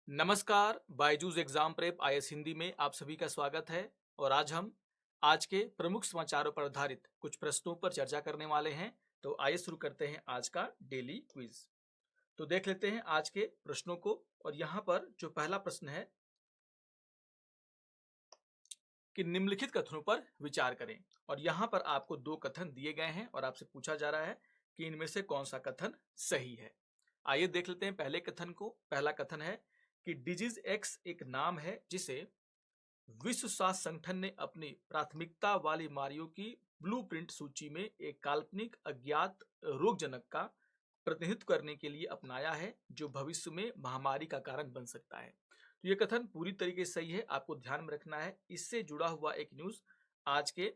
नमस्कार, Byju's exam prep IAS Hindi में आप सभी का स्वागत है। और आज हम आज के प्रमुख समाचारों पर आधारित कुछ प्रश्नों पर चर्चा करने वाले हैं। तो आइए शुरू करते हैं आज का डेली क्विज। तो देख लेते हैं आज के प्रश्नों को। और यहाँ पर जो पहला प्रश्न है कि निम्नलिखित कथनों पर विचार करें। और यहाँ पर आपको दो कथन दिए गए हैं और आपसे पूछा जा रहा है कि इनमें से कौन सा कथन सही है। आइए देख लेते हैं पहले कथन को। पहला कथन है कि डिजीज एक्स एक नाम है जिसे विश्व स्वास्थ्य संगठन ने अपनी प्राथमिकता वाली बीमारियों की ब्लूप्रिंट सूची में एक काल्पनिक अज्ञात रोगजनक का प्रतिनिधित्व करने के लिए अपनाया है जो भविष्य में महामारी का कारण बन सकता है। तो ये कथन पूरी तरीके से सही है, आपको ध्यान में रखना है। इससे जुड़ा हुआ एक न्यूज आज के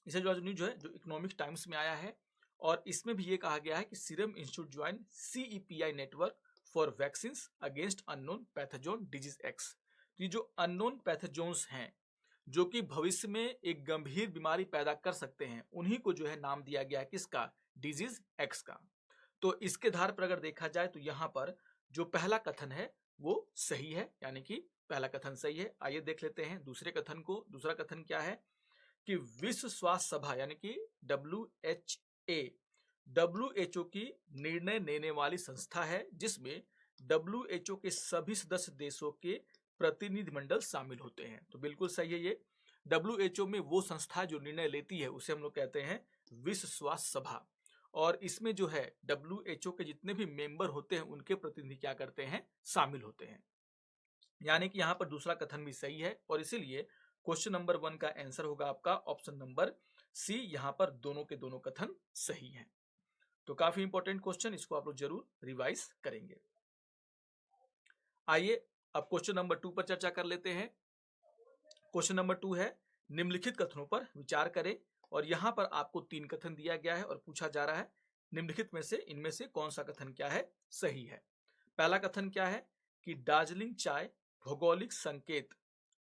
इससे जुड़ा न्यूज जो है जो इकोनॉमिक टाइम्स में आया है। और इसमें भी ये कहा गया है कि Serum Institute join CEPI network for vaccine against unknown pathogen disease X. ये जो अननोन पैथोजोन्स हैं जो कि भविष्य में एक गंभीर बीमारी पैदा कर सकते हैं, उन्हीं को जो है नाम दिया गया है किसका, डिजीज एक्स का। तो इसके आधार पर अगर देखा जाए तो यहाँ पर जो पहला कथन है वो सही है, यानी कि पहला कथन सही है। आइए देख लेते हैं दूसरे कथन को। दूसरा कथन क्या है कि विश्व स्वास्थ्य सभा यानी कि WHO की निर्णय लेने वाली संस्था है जिसमें WHO के सभी सदस्य देशों के प्रतिनिधिमंडल शामिल होते हैं। तो बिल्कुल सही है ये। WHO में वो संस्था जो निर्णय लेती है उसे हम लोग कहते हैं विश्व स्वास्थ्य सभा। और इसमें जो है WHO के जितने भी मेंबर होते हैं उनके प्रतिनिधि क्या करते हैं, शामिल होते हैं। यानी कि यहाँ पर दूसरा कथन भी सही है और इसीलिए क्वेश्चन नंबर 1 का आंसर होगा आपका ऑप्शन नंबर सी। यहाँ पर दोनों के दोनों कथन सही हैं। तो काफी इंपॉर्टेंट क्वेश्चन, इसको आप लोग जरूर रिवाइज करेंगे। आइए अब क्वेश्चन नंबर 2 पर चर्चा कर लेते हैं। क्वेश्चन नंबर 2 है निम्नलिखित कथनों पर विचार करें। और यहाँ पर आपको 3 कथन दिया गया है और पूछा जा रहा है निम्नलिखित में से इनमें से कौन सा कथन क्या है, सही है। पहला कथन क्या है कि दार्जिलिंग चाय भौगोलिक संकेत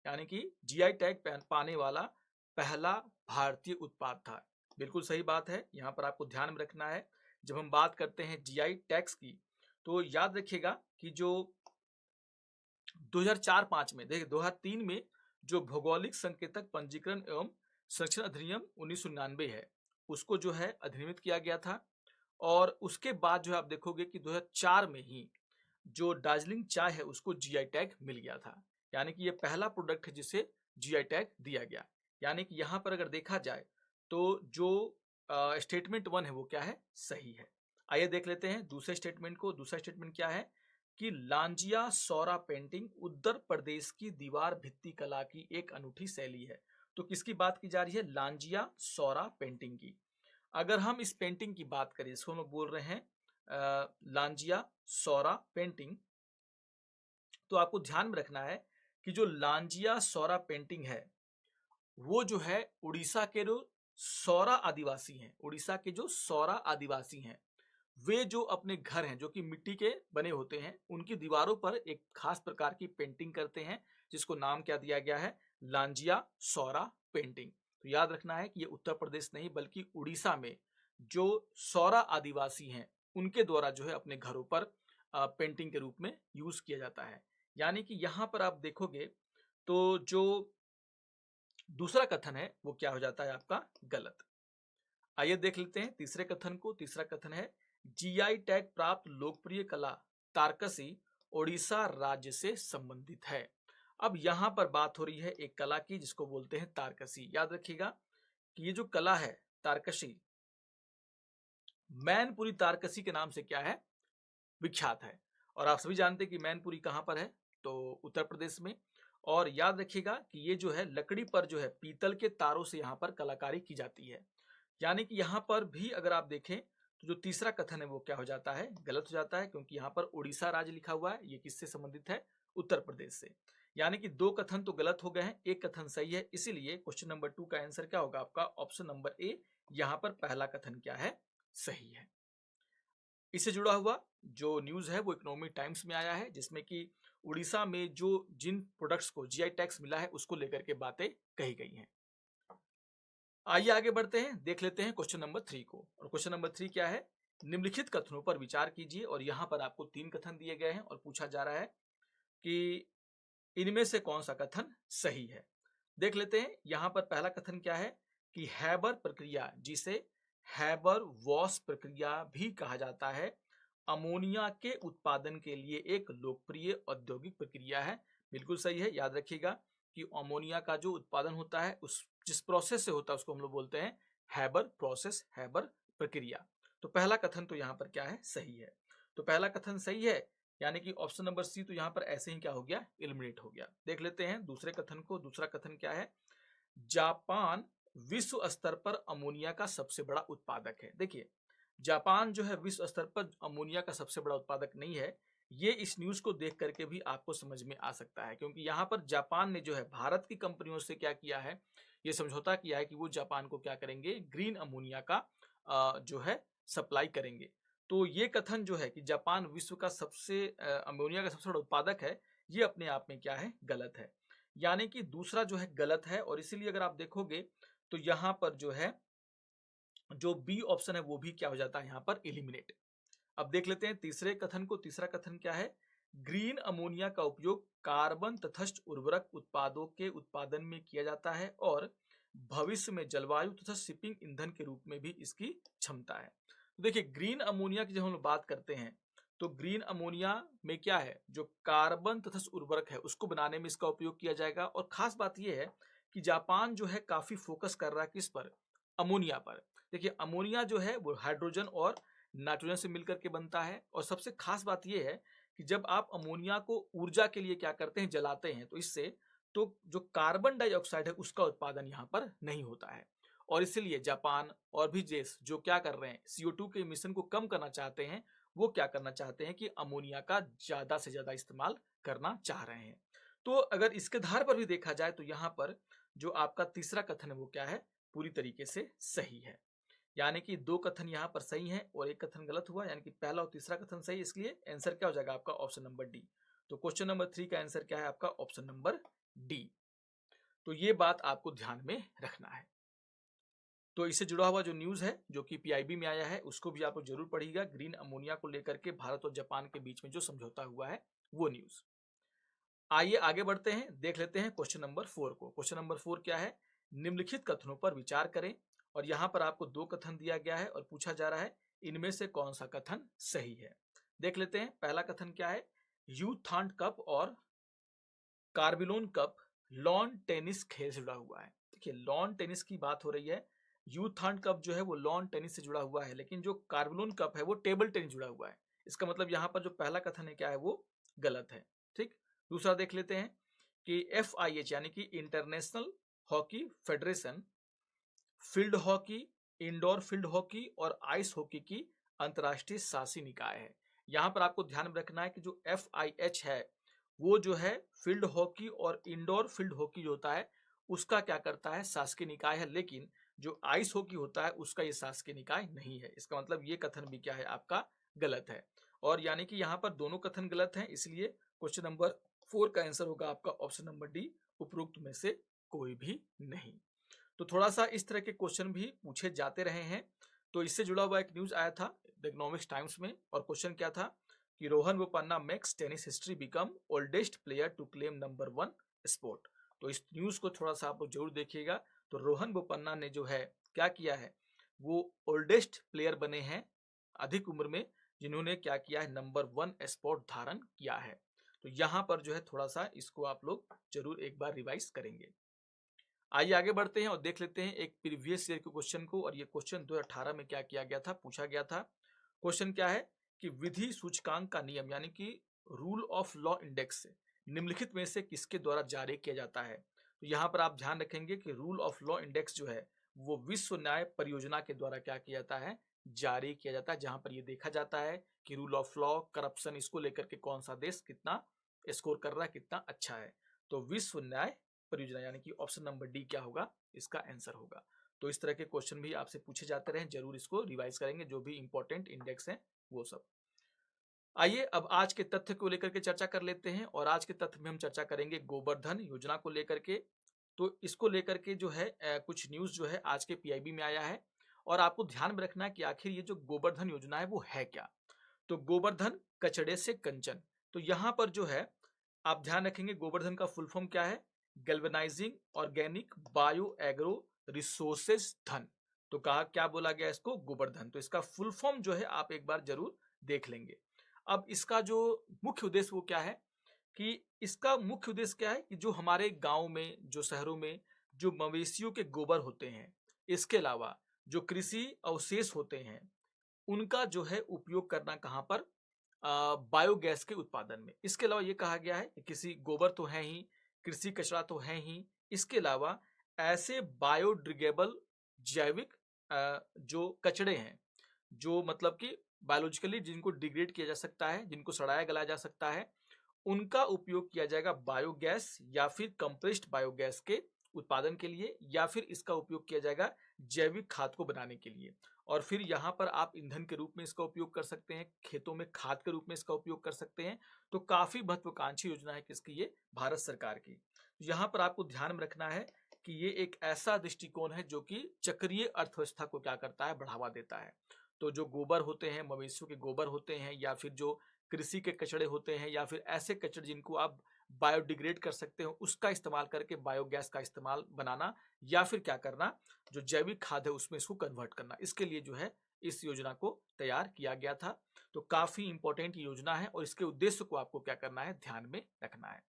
यानी कि GI टैग पाने वाला पहला भारतीय उत्पाद था। बिल्कुल सही बात है। यहाँ पर आपको ध्यान में रखना है जब हम बात करते हैं GI टैग्स की, तो याद रखिएगा कि जो 2004-5 में देखिए 2003 में जो भौगोलिक संकेतक पंजीकरण एवं संरक्षण अधिनियम 1999 है उसको जो है अधिनियमित किया गया था। और उसके बाद जो है आप देखोगे कि 2004 में ही जो दार्जिलिंग चाय है उसको GI टैग मिल गया था। यानी कि ये पहला प्रोडक्ट है जिसे GI टैग दिया गया। यानी कि यहाँ पर अगर देखा जाए तो जो स्टेटमेंट 1 है वो क्या है, सही है। आइए देख लेते हैं दूसरे स्टेटमेंट को। दूसरा स्टेटमेंट क्या है कि लांजिया सौरा पेंटिंग उत्तर प्रदेश की दीवार भित्ति कला की एक अनूठी शैली है। तो किसकी बात की जा रही है, लांजिया सौरा पेंटिंग की। अगर हम इस पेंटिंग की बात करें, इसको हम बोल रहे हैं लांजिया सौरा पेंटिंग, तो आपको ध्यान में रखना है कि जो लांजिया सौरा पेंटिंग है वो जो है उड़ीसा के जो सौरा आदिवासी हैं, उड़ीसा के जो सौरा आदिवासी हैं वे जो अपने घर हैं जो कि मिट्टी के बने होते हैं उनकी दीवारों पर एक खास प्रकार की पेंटिंग करते हैं जिसको नाम क्या दिया गया है, लांजिया सौरा पेंटिंग। तो याद रखना है कि ये उत्तर प्रदेश नहीं बल्कि उड़ीसा में जो सौरा आदिवासी हैं उनके द्वारा जो है अपने घरों पर पेंटिंग के रूप में यूज किया जाता है। यानी कि यहाँ पर आप देखोगे तो जो दूसरा कथन है वो क्या हो जाता है आपका, गलत। आइए देख लेते हैं तीसरे कथन को। तीसरा कथन है GI टैग प्राप्त लोकप्रिय कला तारकसी ओडिशा राज्य से संबंधित है। अब यहाँ पर बात हो रही है एक कला की जिसको बोलते हैं तारकसी। याद रखिएगा कि ये जो कला है तारकसी मैनपुरी तारकसी के नाम से क्या है, विख्यात है। और आप सभी जानते हैं कि मैनपुरी कहाँ पर है, तो उत्तर प्रदेश में। और याद रखिएगा कि ये जो है लकड़ी पर जो है पीतल के तारों से यहाँ पर कलाकारी की जाती है। यानी कि यहाँ पर भी अगर आप देखें तो जो तीसरा कथन है वो क्या हो जाता है, गलत हो जाता है, क्योंकि यहाँ पर उड़ीसा राज्य लिखा हुआ है। ये किससे संबंधित है, उत्तर प्रदेश से। यानी कि दो कथन तो गलत हो गए हैं, एक कथन सही है। इसीलिए क्वेश्चन नंबर 2 का आंसर क्या होगा आपका, ऑप्शन नंबर ए। यहाँ पर पहला कथन क्या है, सही है। इससे जुड़ा हुआ जो न्यूज है वो इकोनॉमिक टाइम्स में आया है जिसमें कि उड़ीसा में जो जिन प्रोडक्ट्स को GI टैक्स मिला है उसको लेकर के बातें कही गई हैं। आइए आगे बढ़ते हैं, देख लेते हैं क्वेश्चन नंबर 3 को। और क्वेश्चन नंबर 3 क्या है निम्नलिखित कथनों पर विचार कीजिए और यहाँ पर आपको 3 कथन दिए गए हैं और पूछा जा रहा है कि इनमें से कौन सा कथन सही है। देख लेते हैं यहाँ पर पहला कथन क्या है कि हैबर प्रक्रिया, जिसे हैबर वॉश प्रक्रिया भी कहा जाता है, अमोनिया के उत्पादन के लिए एक लोकप्रिय औद्योगिक प्रक्रिया है। बिल्कुल सही है। याद रखिएगा कि अमोनिया का जो उत्पादन होता है उस जिस प्रोसेस से होता है उसको हम लोग बोलते हैं हैबर प्रोसेस, हैबर प्रक्रिया। तो पहला कथन तो यहाँ पर क्या है, सही है। तो पहला कथन सही है, यानी कि ऑप्शन नंबर सी तो यहाँ पर ऐसे ही क्या हो गया, एलिमिनेट हो गया। देख लेते हैं दूसरे कथन को। दूसरा कथन क्या है, जापान विश्व स्तर पर अमोनिया का सबसे बड़ा उत्पादक है। देखिए, जापान जो है विश्व स्तर पर अमोनिया का सबसे बड़ा उत्पादक नहीं है। ये इस न्यूज को देख करके भी आपको समझ में आ सकता है, क्योंकि यहाँ पर जापान ने जो है भारत की कंपनियों से क्या किया है, ये समझौता किया है कि वो जापान को क्या करेंगे, ग्रीन अमोनिया का जो है सप्लाई करेंगे। तो ये कथन जो है कि जापान विश्व का सबसे अमोनिया का सबसे बड़ा उत्पादक है, ये अपने आप में क्या है, गलत है। यानी कि दूसरा जो है गलत है, और इसीलिए अगर आप देखोगे तो यहाँ पर जो है जो बी ऑप्शन है वो भी क्या हो जाता है, यहाँ पर एलिमिनेट। अब देख लेते हैं तीसरे कथन को। तीसरा कथन क्या है, ग्रीन अमोनिया का उपयोग कार्बन तटस्थ उर्वरक उत्पादों के उत्पादन में किया जाता है और भविष्य में जलवायु तथा शिपिंग ईंधन के रूप में भी इसकी क्षमता है। तो देखिए, ग्रीन अमोनिया की जब हम लोग बात करते हैं तो ग्रीन अमोनिया में क्या है, जो कार्बन तटस्थ उर्वरक है उसको बनाने में इसका उपयोग किया जाएगा। और खास बात यह है कि जापान जो है काफी फोकस कर रहा है किस पर, अमोनिया पर। देखिए, अमोनिया जो है वो हाइड्रोजन और नाइट्रोजन से मिलकर के बनता है। और सबसे खास बात यह है कि जब आप अमोनिया को ऊर्जा के लिए क्या करते हैं, जलाते हैं, तो इससे तो जो कार्बन डाइऑक्साइड है उसका उत्पादन यहाँ पर नहीं होता है। और इसलिए जापान और भी देश जो क्या कर रहे हैं, CO2 के इमिशन को कम करना चाहते हैं, वो क्या करना चाहते हैं कि अमोनिया का ज्यादा से ज्यादा इस्तेमाल करना चाह रहे हैं। तो अगर इसके आधार पर भी देखा जाए तो यहाँ पर जो आपका तीसरा कथन है वो क्या है, पूरी तरीके से सही है। यानी कि 2 कथन यहाँ पर सही हैं और 1 कथन गलत हुआ, यानी कि पहला और तीसरा कथन सही, इसलिए आंसर क्या हो जाएगा आपका, ऑप्शन नंबर डी। तो क्वेश्चन नंबर 3 का आंसर क्या है आपका, ऑप्शन नंबर डी। तो ये बात आपको ध्यान में रखना है। तो इससे जुड़ा हुआ जो न्यूज है जो कि PIB में आया है उसको भी आप जरूर पढ़िएगा। ग्रीन अमोनिया को लेकर के भारत और जापान के बीच में जो समझौता हुआ है वो न्यूज। आइए आगे बढ़ते हैं, देख लेते हैं क्वेश्चन नंबर 4 को। क्वेश्चन नंबर 4 क्या है, निम्नलिखित कथनों पर विचार करें। और यहाँ पर आपको 2 कथन दिया गया है और पूछा जा रहा है इनमें से कौन सा कथन सही है। देख लेते हैं पहला कथन क्या है, यूथांड कप और कार्बिलोन कप लॉन टेनिस खेल से जुड़ा हुआ है। देखिए, लॉन टेनिस की बात हो रही है, यूथांड कप जो है वो लॉन टेनिस से जुड़ा हुआ है, लेकिन जो कार्बिलोन कप है वो टेबल टेनिस जुड़ा हुआ है। इसका मतलब यहाँ पर जो पहला कथन है क्या है, वो गलत है। ठीक, दूसरा देख लेते हैं कि FIH यानी कि international hockey federation field hockey, indoor field hockey और आइस हॉकी की अंतर्राष्ट्रीय शासी निकाय है। यहाँ पर आपको ध्यान में रखना है कि जो FIH है वो जो है फील्ड हॉकी और इंडोर फील्ड हॉकी जो होता है उसका क्या करता है, शासकीय निकाय है, लेकिन जो आइस हॉकी होता है उसका ये शासकीय निकाय नहीं है। इसका मतलब ये कथन भी क्या है आपका, गलत है। और यानी कि यहाँ पर दोनों कथन गलत हैं, इसलिए क्वेश्चन नंबर 4 का आंसर होगा आपका ऑप्शन नंबर डी, उपरोक्त में से कोई भी नहीं। तो थोड़ा सा इस तरह के क्वेश्चन भी पूछे जाते रहे हैं। तो इससे जुड़ा हुआ एक न्यूज आया था द इकोनॉमिक्स टाइम्स में, और क्वेश्चन क्या था कि Rohan Bopanna makes tennis history become oldest player to claim number 1 sport. तो इस न्यूज को थोड़ा सा आप लोग जरूर देखिएगा। तो रोहन बोपन्ना ने जो है क्या किया है, वो ओल्डेस्ट प्लेयर बने हैं अधिक उम्र में जिन्होंने क्या किया है, नंबर 1 स्पोर्ट धारण किया है। तो यहाँ पर जो है थोड़ा सा इसको आप लोग जरूर एक बार रिवाइज करेंगे। आइए आगे बढ़ते हैं और देख लेते हैं एक प्रीवियस ईयर के क्वेश्चन को। और ये क्वेश्चन 2018 में क्या किया गया था, पूछा गया था। क्वेश्चन क्या है कि विधि सूचकांक का नियम यानी कि रूल ऑफ लॉ इंडेक्स निम्नलिखित में से किसके द्वारा जारी किया जाता है। तो यहाँ पर आप ध्यान रखेंगे कि रूल ऑफ लॉ इंडेक्स जो है वो विश्व न्याय परियोजना के द्वारा क्या किया जाता है, जारी किया जाता है। जहां पर ये देखा जाता है कि रूल ऑफ लॉ, करप्शन, इसको लेकर के कौन सा देश कितना स्कोर कर रहा है, कितना अच्छा है। तो विश्व न्याय परियोजना यानी कि ऑप्शन नंबर डी क्या होगा, इसका आंसर होगा। तो इस तरह के क्वेश्चन भी आपसे पूछे जाते रहे, जरूर इसको रिवाइज करेंगे, जो भी इंपॉर्टेंट इंडेक्स हैं वो सब। आइए अब आज के तथ्य को लेकर के चर्चा कर लेते हैं। और आज के तथ्य में हम चर्चा करेंगे गोवर्धन योजना को लेकर के। तो इसको लेकर के जो है कुछ न्यूज जो है आज के PIB में आया है। और आपको ध्यान में रखना है कि आखिर ये जो गोवर्धन योजना है वो है क्या। तो गोवर्धन कचड़े से कंचन। तो यहाँ पर जो है आप ध्यान रखेंगे गोवर्धन का फुल फॉर्म क्या है, galvanising organic bio agro resources धन। तो कहा क्या बोला गया इसको, गोवर्धन। तो इसका फुल फॉर्म जो है आप एक बार जरूर देख लेंगे। अब इसका जो मुख्य उद्देश्य वो क्या है, कि इसका मुख्य उद्देश्य क्या है कि जो हमारे गांव में, जो शहरों में जो मवेशियों के गोबर होते हैं, इसके अलावा जो कृषि अवशेष होते हैं, उनका जो है उपयोग करना कहाँ पर, बायोगैस के उत्पादन में। इसके अलावा ये कहा गया है कि किसी गोबर तो है ही, कृषि कचरा तो है ही, इसके अलावा ऐसे बायोडिग्रेडेबल जैविक जो कचड़े हैं, जो मतलब कि बायोलॉजिकली जिनको डिग्रेड किया जा सकता है, जिनको सड़ाया गलाया जा सकता है, उनका उपयोग किया जाएगा बायोगैस या फिर कंप्रेस्ड बायोगैस के उत्पादन के लिए, या फिर इसका उपयोग किया जाएगा जैविक खाद को बनाने के लिए। और फिर यहाँ पर आप ईंधन के रूप में इसका उपयोग कर सकते हैं, खेतों में खाद के रूप में इसका उपयोग कर सकते हैं। तो काफी महत्वाकांक्षी योजना है किसकी, ये भारत सरकार की। यहाँ पर आपको ध्यान में रखना है कि ये एक ऐसा दृष्टिकोण है जो कि चक्रीय अर्थव्यवस्था को क्या करता है, बढ़ावा देता है। तो जो गोबर होते हैं, मवेशियों के गोबर होते हैं, या फिर जो कृषि के कचड़े होते हैं, या फिर ऐसे कचड़े जिनको आप बायोडिग्रेड कर सकते हो, उसका इस्तेमाल करके बायोगैस का इस्तेमाल बनाना, या फिर क्या करना, जो जैविक खाद है उसमें इसको कन्वर्ट करना। इसके लिए जो है इस योजना को तैयार किया गया था। तो काफी इंपॉर्टेंट योजना है और इसके उद्देश्य को आपको क्या करना है, ध्यान में रखना है।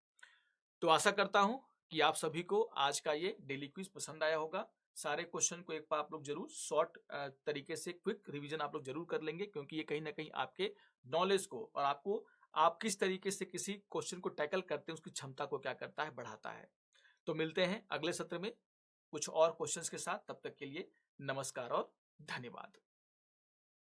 तो आशा करता हूं कि आप सभी को आज का ये डेली क्विज पसंद आया होगा। सारे क्वेश्चन को एक बार आप लोग जरूर शॉर्ट तरीके से क्विक रिवीजन आप लोग जरूर कर लेंगे, क्योंकि ये कहीं ना कहीं आपके नॉलेज को और आपको आप किस तरीके से किसी क्वेश्चन को टैकल करते हैं उसकी क्षमता को क्या करता है, बढ़ाता है। तो मिलते हैं अगले सत्र में कुछ और क्वेश्चंस के साथ। तब तक के लिए नमस्कार और धन्यवाद।